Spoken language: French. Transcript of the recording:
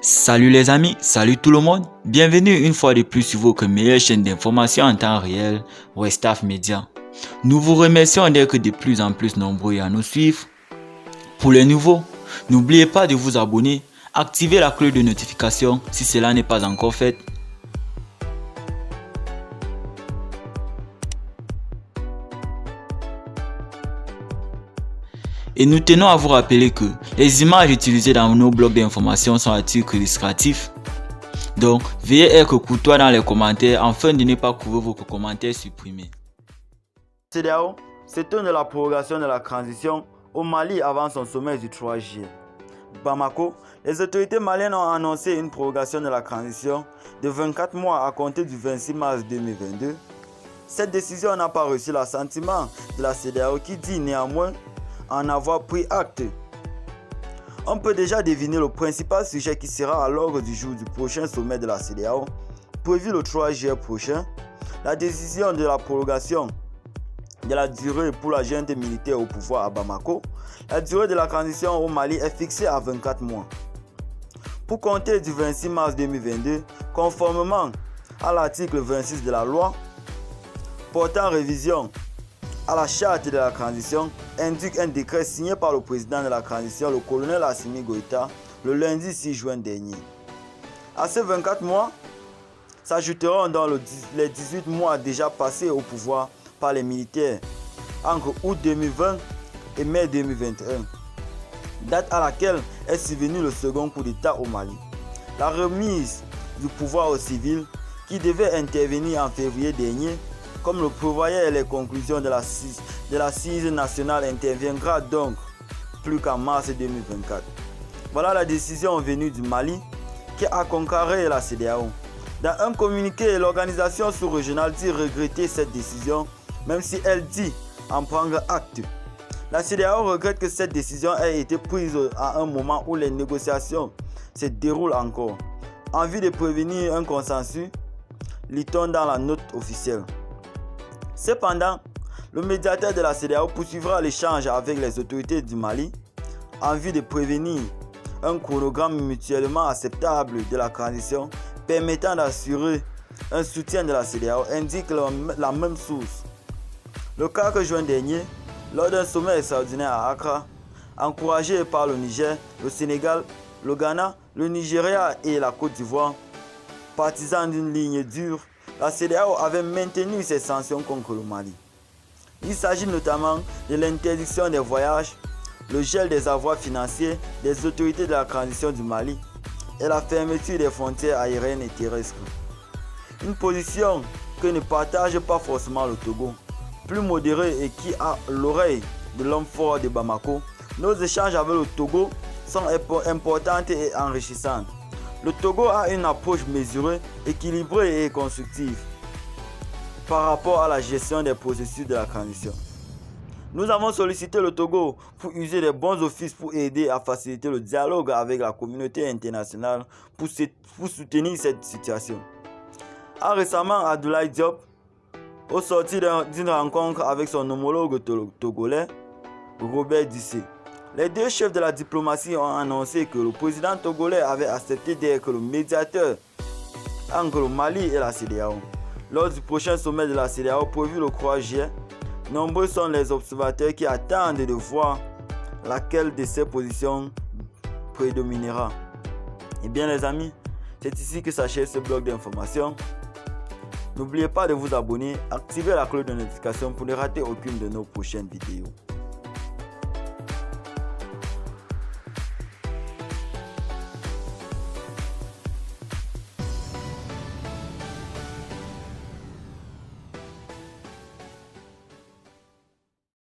Salut les amis, salut tout le monde, bienvenue une fois de plus sur votre meilleure chaîne d'information en temps réel, Westaf Media. Nous vous remercions d'être de plus en plus nombreux à nous suivre. Pour les nouveaux, n'oubliez pas de vous abonner, activer la cloche de notification si cela n'est pas encore fait. Et nous tenons à vous rappeler que les images utilisées dans nos blogs d'information sont à titre illustratif. Donc, veuillez être courtois dans les commentaires afin de ne pas couvrir vos commentaires supprimés. CEDEAO s'étonne de la prorogation de la transition au Mali avant son sommet du 3 juillet. Bamako, les autorités maliennes ont annoncé une prorogation de la transition de 24 mois à compter du 26 mars 2022. Cette décision n'a pas reçu l'assentiment de la CEDEAO qui dit néanmoins en avoir pris acte. On peut déjà deviner le principal sujet qui sera à l'ordre du jour du prochain sommet de la CEDEAO, prévu le 3 juillet prochain, la décision de la prolongation de la durée pour la junte militaire au pouvoir à Bamako. La durée de la transition au Mali est fixée à 24 mois. Pour compter du 26 mars 2022, conformément à l'article 26 de la loi portant révision à la charte de la transition, indique un décret signé par le président de la transition, le colonel Assimi Goïta, le lundi 6 juin dernier. À ces 24 mois, s'ajouteront dans les 18 mois déjà passés au pouvoir par les militaires entre août 2020 et mai 2021, date à laquelle est survenu le second coup d'État au Mali. La remise du pouvoir aux civils, qui devait intervenir en février dernier, comme le prévoyaient les conclusions de l'assise nationale, interviendra donc plus qu'en mars 2024. Voilà la décision venue du Mali qui a concurré la CEDEAO. Dans un communiqué, l'organisation sous-régionale dit regretter cette décision, même si elle dit en prendre acte. La CEDEAO regrette que cette décision ait été prise à un moment où les négociations se déroulent encore. En vue de prévenir un consensus, lit-on dans la note officielle. Cependant, le médiateur de la CEDEAO poursuivra l'échange avec les autorités du Mali en vue de prévenir un chronogramme mutuellement acceptable de la transition permettant d'assurer un soutien de la CEDEAO, indique la même source. Le 4 juin dernier, lors d'un sommet extraordinaire à Accra, encouragé par le Niger, le Sénégal, le Ghana, le Nigeria et la Côte d'Ivoire, partisans d'une ligne dure, la CEDEAO avait maintenu ses sanctions contre le Mali. Il s'agit notamment de l'interdiction des voyages, le gel des avoirs financiers des autorités de la transition du Mali et la fermeture des frontières aériennes et terrestres. Une position que ne partage pas forcément le Togo, plus modéré et qui a l'oreille de l'homme fort de Bamako. Nos échanges avec le Togo sont importants et enrichissantes. Le Togo a une approche mesurée, équilibrée et constructive par rapport à la gestion des processus de la transition. Nous avons sollicité le Togo pour user des bons offices pour aider à faciliter le dialogue avec la communauté internationale pour soutenir cette situation. Récemment, Abdoulaye Diop, au sortir d'une rencontre avec son homologue togolais, Robert Dissé, les deux chefs de la diplomatie ont annoncé que le président togolais avait accepté d'être le médiateur entre le Mali et la CEDEAO. Lors du prochain sommet de la CEDEAO prévu le 3 juillet, nombreux sont les observateurs qui attendent de voir laquelle de ces positions prédominera. Et bien les amis, c'est ici que s'achève ce blog d'information. N'oubliez pas de vous abonner, activer la cloche de notification pour ne rater aucune de nos prochaines vidéos.